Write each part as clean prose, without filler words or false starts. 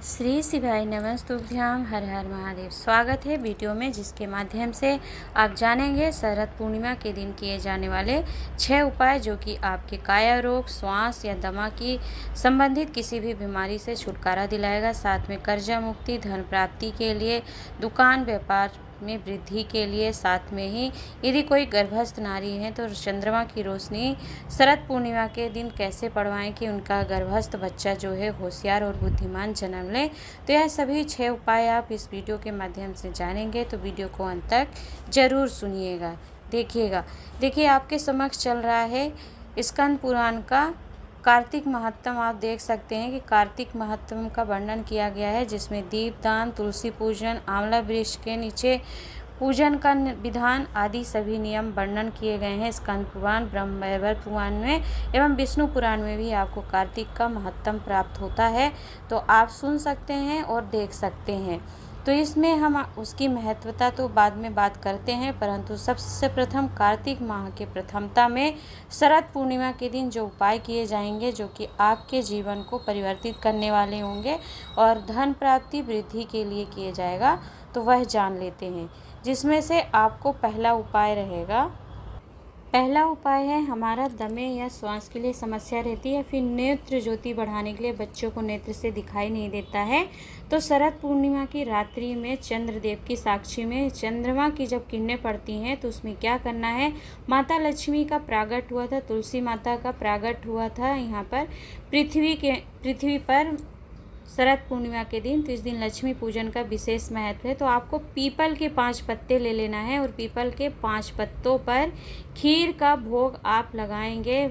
श्री शिवाय नमस्तुभ्याम। हर हर महादेव। स्वागत है वीडियो में, जिसके माध्यम से आप जानेंगे शरद पूर्णिमा के दिन किए जाने वाले 6 उपाय, जो कि आपके काया रोग, श्वास या दमा की संबंधित किसी भी बीमारी से छुटकारा दिलाएगा। साथ में कर्जा मुक्ति, धन प्राप्ति के लिए, दुकान व्यापार में वृद्धि के लिए, साथ में ही यदि कोई गर्भस्थ नारी है तो चंद्रमा की रोशनी शरद पूर्णिमा के दिन कैसे पढ़वाएं कि उनका गर्भस्थ बच्चा जो है होशियार और बुद्धिमान जन्म ले। तो यह सभी 6 उपाय आप इस वीडियो के माध्यम से जानेंगे, तो वीडियो को अंत तक जरूर सुनिएगा, देखिएगा। देखिए, आपके समक्ष चल रहा है स्कंद पुराण का कार्तिक महात्म। आप देख सकते हैं कि कार्तिक महात्म का वर्णन किया गया है, जिसमें दीपदान, तुलसी पूजन, आंवला वृक्ष के नीचे पूजन का विधान आदि सभी नियम वर्णन किए गए हैं स्कंद पुराण, ब्रह्म वैवर्त पुराण में एवं विष्णु पुराण में भी आपको कार्तिक का महत्व प्राप्त होता है। तो आप सुन सकते हैं और देख सकते हैं। तो इसमें हम उसकी महत्वता तो बाद में बात करते हैं, परंतु सबसे प्रथम कार्तिक माह के प्रथमता में शरद पूर्णिमा के दिन जो उपाय किए जाएंगे, जो कि आपके जीवन को परिवर्तित करने वाले होंगे और धन प्राप्ति वृद्धि के लिए किए जाएगा, तो वह जान लेते हैं। जिसमें से आपको पहला उपाय रहेगा, पहला उपाय है हमारा दमे या श्वास के लिए समस्या रहती है, फिर नेत्र ज्योति बढ़ाने के लिए, बच्चों को नेत्र से दिखाई नहीं देता है, तो शरद पूर्णिमा की रात्रि में चंद्रदेव की साक्षी में चंद्रमा की जब किरणें पड़ती हैं तो उसमें क्या करना है। माता लक्ष्मी का प्रागट हुआ था, तुलसी माता का प्रागट हुआ था यहाँ पर पृथ्वी पर शरद पूर्णिमा के दिन। तो इस दिन लक्ष्मी पूजन का विशेष महत्व है। तो आपको पीपल के 5 पत्ते ले लेना है और पीपल के 5 पत्तों पर खीर का भोग आप लगाएंगे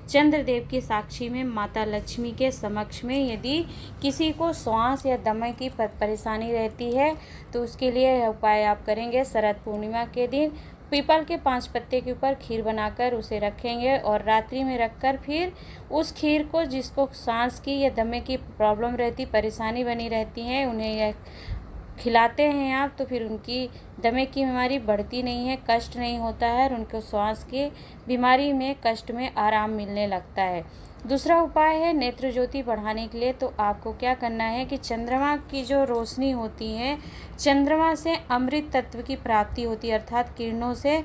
चंद्रदेव की साक्षी में, माता लक्ष्मी के समक्ष में। यदि किसी को श्वास या दमे की परेशानी रहती है तो उसके लिए यह उपाय आप करेंगे। शरद पूर्णिमा के दिन पीपल के 5 पत्ते के ऊपर खीर बनाकर उसे रखेंगे और रात्रि में रखकर फिर उस खीर को, जिसको सांस की या दमे की प्रॉब्लम रहती, परेशानी बनी रहती है, उन्हें यह खिलाते हैं आप, तो फिर उनकी दमे की बीमारी बढ़ती नहीं है, कष्ट नहीं होता है और उनको श्वास की बीमारी में, कष्ट में आराम मिलने लगता है। दूसरा उपाय है नेत्र ज्योति बढ़ाने के लिए। तो आपको क्या करना है कि चंद्रमा की जो रोशनी होती है, चंद्रमा से अमृत तत्व की प्राप्ति होती है, अर्थात किरणों से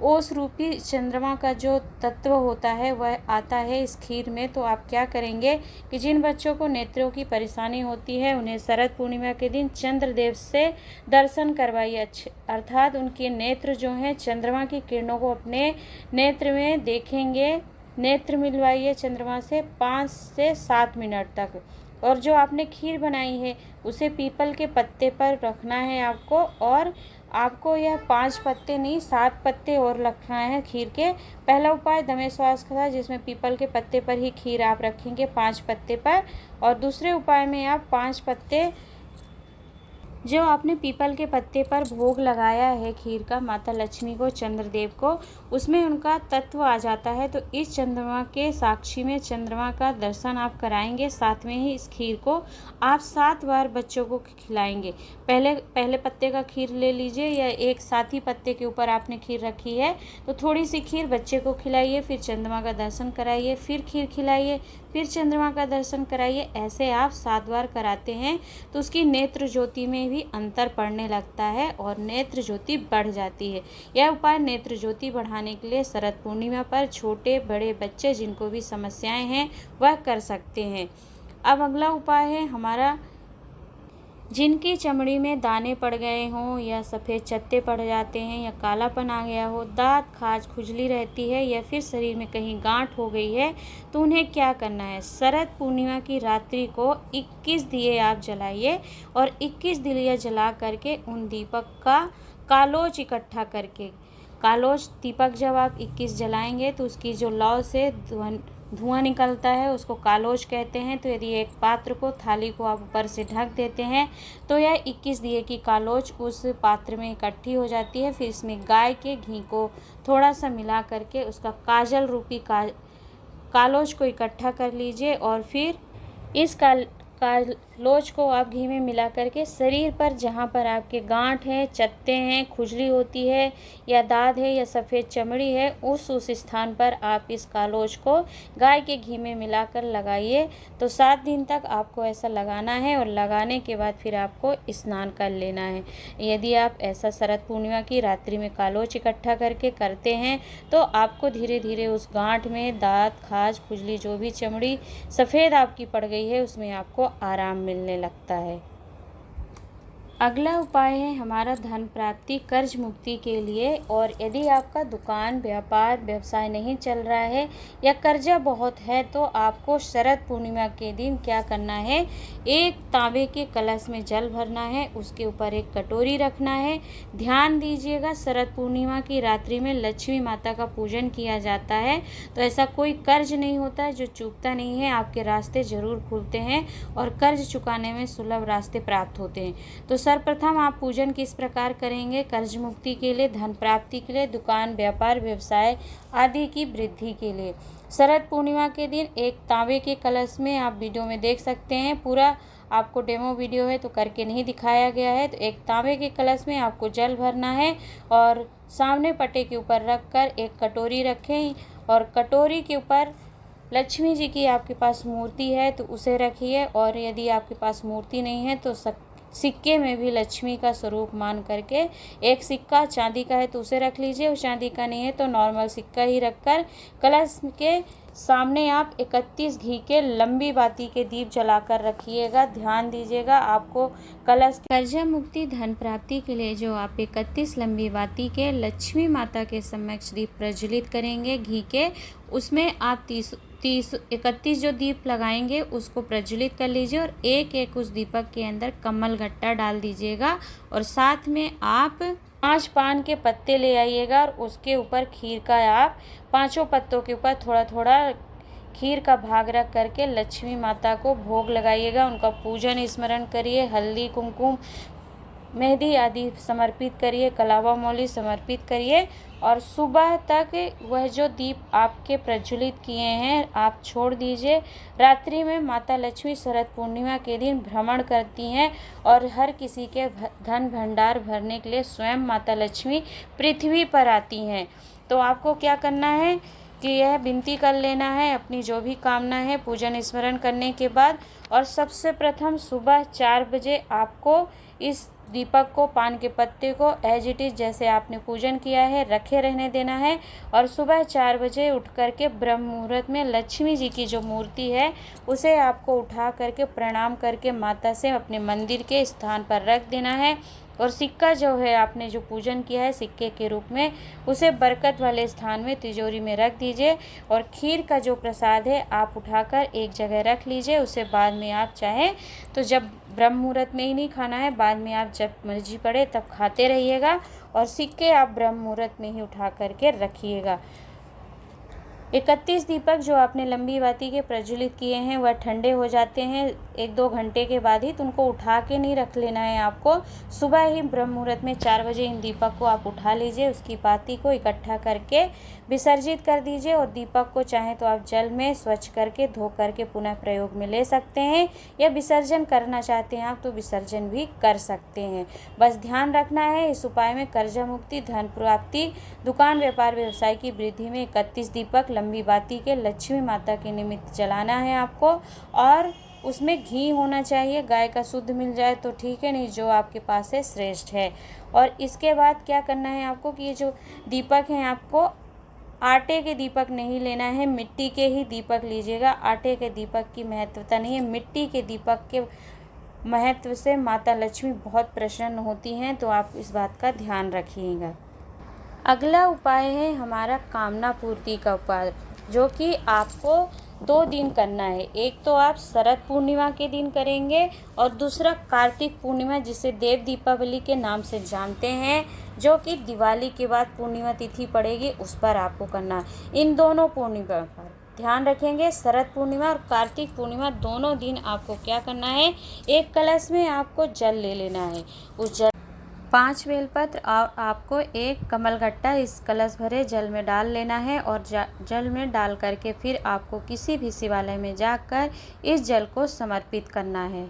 ओस रूपी चंद्रमा का जो तत्व होता है वह आता है इस खीर में। तो आप क्या करेंगे कि जिन बच्चों को नेत्रों की परेशानी होती है उन्हें शरद पूर्णिमा के दिन चंद्रदेव से दर्शन करवाइए, अर्थात उनके नेत्र जो हैं चंद्रमा की किरणों को अपने नेत्र में देखेंगे, नेत्र मिलवाइए चंद्रमा से 5 से 7 मिनट तक। और जो आपने खीर बनाई है उसे पीपल के पत्ते पर रखना है आपको, और आपको यह 5 पत्ते नहीं 7 पत्ते और रखना है खीर के। पहला उपाय दमे श्वास का था, जिसमें पीपल के पत्ते पर ही खीर आप रखेंगे 5 पत्ते पर, और दूसरे उपाय में आप 5 पत्ते जो आपने पीपल के पत्ते पर भोग लगाया है खीर का माता लक्ष्मी को, चंद्रदेव को, उसमें उनका तत्व आ जाता है। तो इस चंद्रमा के साक्षी में चंद्रमा का दर्शन आप कराएंगे, साथ में ही इस खीर को आप 7 बार बच्चों को खिलाएंगे। पहले पत्ते का खीर ले लीजिए, या एक साथ ही पत्ते के ऊपर आपने खीर रखी है तो थोड़ी सी खीर बच्चे को खिलाइए, फिर चंद्रमा का दर्शन कराइए, फिर खीर खिलाइए, फिर चंद्रमा का दर्शन कराइए। ऐसे आप 7 बार कराते हैं तो उसकी नेत्र ज्योति में भी अंतर पड़ने लगता है और नेत्र ज्योति बढ़ जाती है। यह उपाय नेत्र ज्योति बढ़ाने के लिए शरद पूर्णिमा पर छोटे बड़े बच्चे जिनको भी समस्याएं हैं वह कर सकते हैं। अब अगला उपाय है हमारा, जिनकी चमड़ी में दाने पड़ गए हों या सफ़ेद चत्ते पड़ जाते हैं या कालापन आ गया हो, दांत खाज खुजली रहती है या फिर शरीर में कहीं गांठ हो गई है, तो उन्हें क्या करना है। शरद पूर्णिमा की रात्रि को 21 दिए आप जलाइए और 21 दिए जला करके उन दीपक का कालोज इकट्ठा करके, कालोज दीपक जब आप 21 जलाएंगे तो उसकी जो लौ से धुआं निकलता है उसको कालोज कहते हैं। तो यदि एक पात्र को, थाली को आप ऊपर से ढक देते हैं तो यह 21 दिए की कालोज उस पात्र में इकट्ठी हो जाती है। फिर इसमें गाय के घी को थोड़ा सा मिला करके उसका काजल रूपी कालोज को इकट्ठा कर लीजिए और फिर इस लोच को आप घी में मिला करके शरीर पर जहाँ पर आपके गांठ हैं, चत्ते हैं, खुजली होती है या दाद है या सफ़ेद चमड़ी है, उस स्थान पर आप इस कालोच को गाय के घी में मिलाकर लगाइए। तो 7 दिन तक आपको ऐसा लगाना है और लगाने के बाद फिर आपको स्नान कर लेना है। यदि आप ऐसा शरद पूर्णिमा की रात्रि में कालोच इकट्ठा करके करते हैं तो आपको धीरे धीरे उस गांठ में दाद, खाज, खुजली, जो भी चमड़ी सफ़ेद आपकी पड़ गई है उसमें आपको आराम मिलने लगता है। अगला उपाय है हमारा धन प्राप्ति, कर्ज मुक्ति के लिए। और यदि आपका दुकान, व्यापार, व्यवसाय नहीं चल रहा है या कर्जा बहुत है तो आपको शरद पूर्णिमा के दिन क्या करना है, एक तांबे के कलश में जल भरना है, उसके ऊपर एक कटोरी रखना है। ध्यान दीजिएगा, शरद पूर्णिमा की रात्रि में लक्ष्मी माता का पूजन किया जाता है, तो ऐसा कोई कर्ज नहीं होता है जो चूकता नहीं है। आपके रास्ते जरूर खुलते हैं और कर्ज चुकाने में सुलभ रास्ते प्राप्त होते हैं। तो सर्वप्रथम आप पूजन किस प्रकार करेंगे, कर्ज मुक्ति के लिए, धन प्राप्ति के लिए, दुकान, व्यापार, व्यवसाय आदि की वृद्धि के लिए। शरद पूर्णिमा के दिन एक तांबे के कलश में, आप वीडियो में देख सकते हैं, पूरा आपको डेमो वीडियो है तो करके नहीं दिखाया गया है। तो एक तांबे के कलश में आपको जल भरना है और सामने पटे के ऊपर रखकर एक कटोरी रखें और कटोरी के ऊपर लक्ष्मी जी की आपके पास मूर्ति है तो उसे रखिए। और यदि आपके पास मूर्ति नहीं है तो सिक्के में भी लक्ष्मी का स्वरूप मान करके, एक सिक्का चांदी का है तो उसे रख लीजिए, और चांदी का नहीं है तो नॉर्मल सिक्का ही रखकर कलश के सामने आप 31 घी के लंबी बाती के दीप जलाकर रखिएगा। ध्यान दीजिएगा, आपको कलश कर्जा मुक्ति, धन प्राप्ति के लिए जो आप 31 लंबी बाती के लक्ष्मी माता के समक्ष दीप प्रज्वलित करेंगे घी के, उसमें आप 31 जो दीप लगाएंगे उसको प्रज्वलित कर लीजिए और एक एक उस दीपक के अंदर कमल गट्टा डाल दीजिएगा। और साथ में आप 5 पान के पत्ते ले आइएगा और उसके ऊपर खीर का, आप 5 पत्तों के ऊपर थोड़ा थोड़ा खीर का भाग रख करके लक्ष्मी माता को भोग लगाइएगा। उनका पूजन स्मरण करिए, हल्दी, कुमकुम, मेहंदी आदि समर्पित करिए, कलावा मौली समर्पित करिए। और सुबह तक वह जो दीप आपके प्रज्वलित किए हैं आप छोड़ दीजिए। रात्रि में माता लक्ष्मी शरद पूर्णिमा के दिन भ्रमण करती हैं और हर किसी के धन भंडार भरने के लिए स्वयं माता लक्ष्मी पृथ्वी पर आती हैं। तो आपको क्या करना है कि यह विनती कर लेना है अपनी जो भी कामना है पूजन स्मरण करने के बाद। और सबसे प्रथम सुबह 4 बजे आपको इस दीपक को, पान के पत्ते को एज इट इज़ जैसे आपने पूजन किया है रखे रहने देना है। और सुबह 4 बजे उठ करके ब्रह्म मुहूर्त में लक्ष्मी जी की जो मूर्ति है उसे आपको उठा करके प्रणाम करके माता से अपने मंदिर के स्थान पर रख देना है। और सिक्का जो है आपने जो पूजन किया है सिक्के के रूप में, उसे बरकत वाले स्थान में तिजोरी में रख दीजिए। और खीर का जो प्रसाद है आप उठाकर एक जगह रख लीजिए, उसे बाद में आप चाहें तो जब ब्रह्म मुहूर्त में ही नहीं खाना है, बाद में आप जब मर्जी पड़े तब खाते रहिएगा। और सिक्के आप ब्रह्म मुहूर्त में ही उठा करके रखिएगा। 31 दीपक जो आपने लंबी बाती के प्रज्वलित किए हैं वह ठंडे हो जाते हैं 1-2 घंटे के बाद ही, तो उनको उठा के नहीं रख लेना है आपको। सुबह ही ब्रह्म मुहूर्त में 4 बजे इन दीपक को आप उठा लीजिए, उसकी बाती को इकट्ठा करके विसर्जित कर दीजिए। और दीपक को चाहें तो आप जल में स्वच्छ करके धो करके पुनः प्रयोग में ले सकते हैं, या विसर्जन करना चाहते हैं आप तो विसर्जन भी कर सकते हैं। बस ध्यान रखना है इस उपाय में कर्जा मुक्ति, धन प्राप्ति, दुकान, व्यापार, व्यवसाय की वृद्धि में 31 दीपक लंबी बाती के लक्ष्मी माता के निमित्त जलाना है आपको। और उसमें घी होना चाहिए, गाय का शुद्ध मिल जाए तो ठीक है, नहीं जो आपके पास है श्रेष्ठ है। और इसके बाद क्या करना है आपको कि ये जो दीपक हैं आपको आटे के दीपक नहीं लेना है, मिट्टी के ही दीपक लीजिएगा। आटे के दीपक की महत्वता नहीं है, मिट्टी के दीपक के महत्व से माता लक्ष्मी बहुत प्रसन्न होती हैं, तो आप इस बात का ध्यान रखिएगा। अगला उपाय है हमारा कामना पूर्ति का उपाय, जो कि आपको 2 दिन करना है। एक तो आप शरद पूर्णिमा के दिन करेंगे और दूसरा कार्तिक पूर्णिमा जिसे देव दीपावली के नाम से जानते हैं, जो कि दिवाली के बाद पूर्णिमा तिथि पड़ेगी उस पर आपको करना है। इन दोनों पूर्णिमा पर ध्यान रखेंगे, शरद पूर्णिमा और कार्तिक पूर्णिमा दोनों दिन आपको क्या करना है, एक कलश में आपको जल ले लेना है। उस जल 5 बेलपत्र और आपको एक कमलगट्टा इस कलश भरे जल में डाल लेना है। और जल में डाल करके फिर आपको किसी भी शिवालय में जाकर इस जल को समर्पित करना है।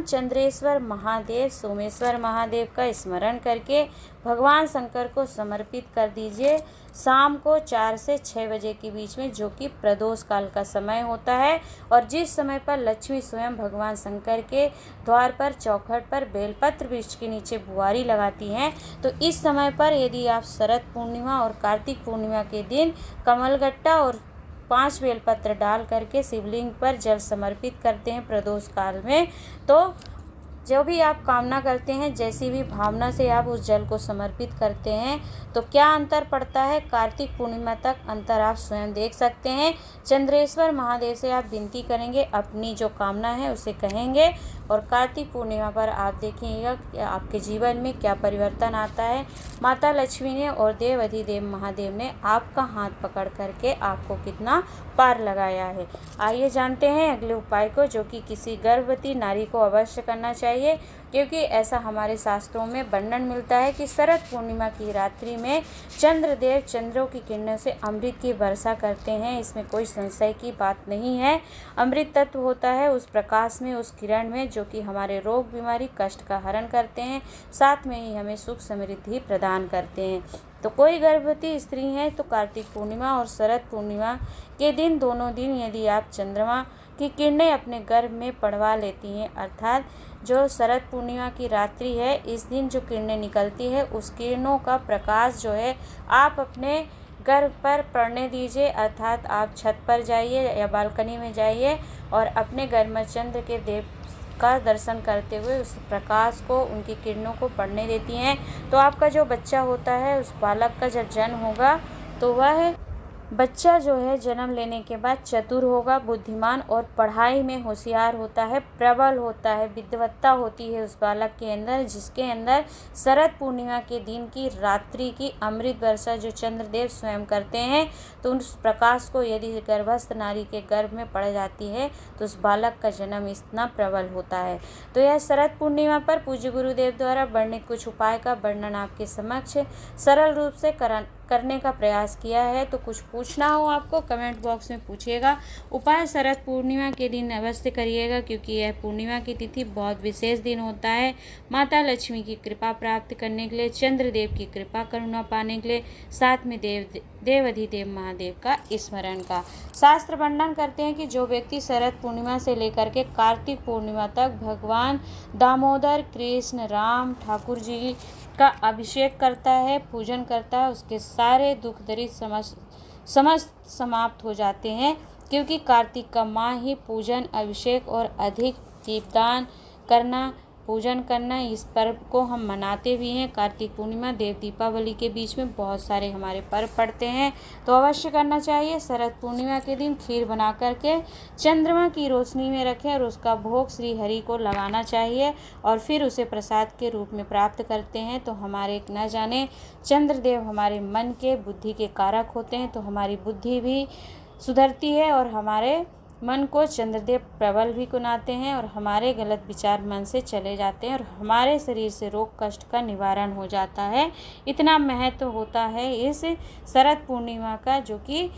चंद्रेश्वर महादेव सोमेश्वर महादेव का स्मरण करके भगवान शंकर को समर्पित कर दीजिए। शाम को 4 से 6 बजे के बीच में, जो कि प्रदोष काल का समय होता है, और जिस समय पर लक्ष्मी स्वयं भगवान शंकर के द्वार पर चौखट पर बेलपत्र वृक्ष के नीचे बुआरी लगाती हैं, तो इस समय पर यदि आप शरद पूर्णिमा और कार्तिक पूर्णिमा के दिन कमलगट्टा और 5 बेलपत्र डाल करके शिवलिंग पर जल समर्पित करते हैं प्रदोष काल में, तो जो भी आप कामना करते हैं, जैसी भी भावना से आप उस जल को समर्पित करते हैं, तो क्या अंतर पड़ता है, कार्तिक पूर्णिमा तक अंतर आप स्वयं देख सकते हैं। चंद्रेश्वर महादेव से आप विनती करेंगे, अपनी जो कामना है उसे कहेंगे, और कार्तिक पूर्णिमा पर आप देखिएगा कि आपके जीवन में क्या परिवर्तन आता है। माता लक्ष्मी ने और देव अधिदेव महादेव ने आपका हाथ पकड़ करके आपको कितना पार लगाया है। आइए जानते हैं अगले उपाय को, जो कि किसी गर्भवती नारी को अवश्य करना चाहिए, क्योंकि ऐसा हमारे शास्त्रों में वर्णन मिलता है कि शरद पूर्णिमा की रात्रि में चंद्रदेव चंद्रों की किरणों से अमृत की वर्षा करते हैं। इसमें कोई संशय की बात नहीं है। अमृत तत्व होता है उस प्रकाश में, उस किरण में, जो कि हमारे रोग बीमारी कष्ट का हरण करते हैं, साथ में ही हमें सुख समृद्धि प्रदान करते हैं। तो कोई गर्भवती स्त्री है तो कार्तिक पूर्णिमा और शरद पूर्णिमा के दिन, दोनों दिन यदि आप चंद्रमा की किरणें अपने गर्भ में पड़वा लेती हैं, अर्थात जो शरद पूर्णिमा की रात्रि है, इस दिन जो किरणें निकलती है, उस किरणों का प्रकाश जो है आप अपने गर्भ पर पड़ने दीजिए। अर्थात आप छत पर जाइए या बालकनी में जाइए और अपने गर्भ में चंद्र के देव का दर्शन करते हुए उस प्रकाश को, उनकी किरणों को पड़ने देती हैं, तो आपका जो बच्चा होता है, उस बालक का जब जन्म होगा तो वह बच्चा जो है जन्म लेने के बाद चतुर होगा, बुद्धिमान और पढ़ाई में होशियार होता है, प्रबल होता है, विद्वत्ता होती है उस बालक के अंदर, जिसके अंदर शरद पूर्णिमा के दिन की रात्रि की अमृत वर्षा जो चंद्रदेव स्वयं करते हैं, तो उस प्रकाश को यदि गर्भस्थ नारी के गर्भ में पड़ जाती है तो उस बालक का जन्म इतना प्रबल होता है। तो यह शरद पूर्णिमा पर पूज्य गुरुदेव द्वारा वर्णित कुछ उपाय का वर्णन आपके समक्ष सरल रूप से करने का प्रयास किया है। तो कुछ पूछना हो आपको कमेंट बॉक्स में पूछिएगा। उपाय शरद पूर्णिमा के दिन अवश्य करिएगा, क्योंकि यह पूर्णिमा की तिथि बहुत विशेष दिन होता है। माता लक्ष्मी की कृपा प्राप्त करने के लिए, चंद्रदेव की कृपा करुणा पाने के लिए, साथ में देव अधिदेव महादेव का स्मरण का। शास्त्र वर्णन करते हैं कि जो व्यक्ति शरद पूर्णिमा से लेकर के कार्तिक पूर्णिमा तक भगवान दामोदर, कृष्ण, राम, ठाकुर जी का अभिषेक करता है, पूजन करता है, उसके सारे दुख दरिद्र समस्त समाप्त हो जाते हैं, क्योंकि कार्तिक का माह ही पूजन, अभिषेक और अधिक दीपदान करना, पूजन करना, इस पर्व को हम मनाते भी हैं। कार्तिक पूर्णिमा देव दीपावली के बीच में बहुत सारे हमारे पर्व पड़ते हैं, तो अवश्य करना चाहिए। शरद पूर्णिमा के दिन खीर बना करके चंद्रमा की रोशनी में रखें और उसका भोग श्री हरि को लगाना चाहिए, और फिर उसे प्रसाद के रूप में प्राप्त करते हैं। तो हमारे न जाने चंद्रदेव हमारे मन के, बुद्धि के कारक होते हैं, तो हमारी बुद्धि भी सुधरती है और हमारे मन को चंद्रदेव प्रबल भी बनाते हैं, और हमारे गलत विचार मन से चले जाते हैं, और हमारे शरीर से रोग कष्ट का निवारण हो जाता है। इतना महत्व होता है इस शरद पूर्णिमा का, जो कि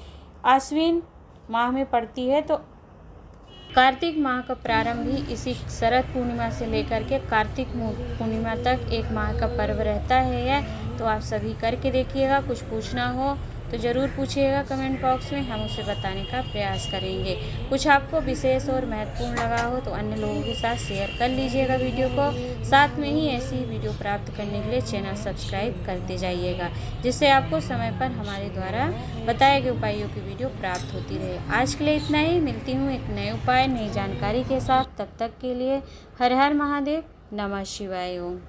आश्विन माह में पड़ती है। तो कार्तिक माह का प्रारंभ ही इसी शरद पूर्णिमा से लेकर के कार्तिक पूर्णिमा तक एक माह का पर्व रहता है यह। तो आप सभी करके देखिएगा। कुछ पूछना हो तो ज़रूर पूछिएगा कमेंट बॉक्स में, हम उसे बताने का प्रयास करेंगे। कुछ आपको विशेष और महत्वपूर्ण लगा हो तो अन्य लोगों के साथ शेयर कर लीजिएगा वीडियो को। साथ में ही ऐसी वीडियो प्राप्त करने के लिए चैनल सब्सक्राइब करते जाइएगा, जिससे आपको समय पर हमारे द्वारा बताए गए उपायों की वीडियो प्राप्त होती रहे। आज के लिए इतना ही। मिलती हूँ एक नए उपाय, नई जानकारी के साथ। तब तक के लिए हर हर महादेव, नमः शिवाय। ओम।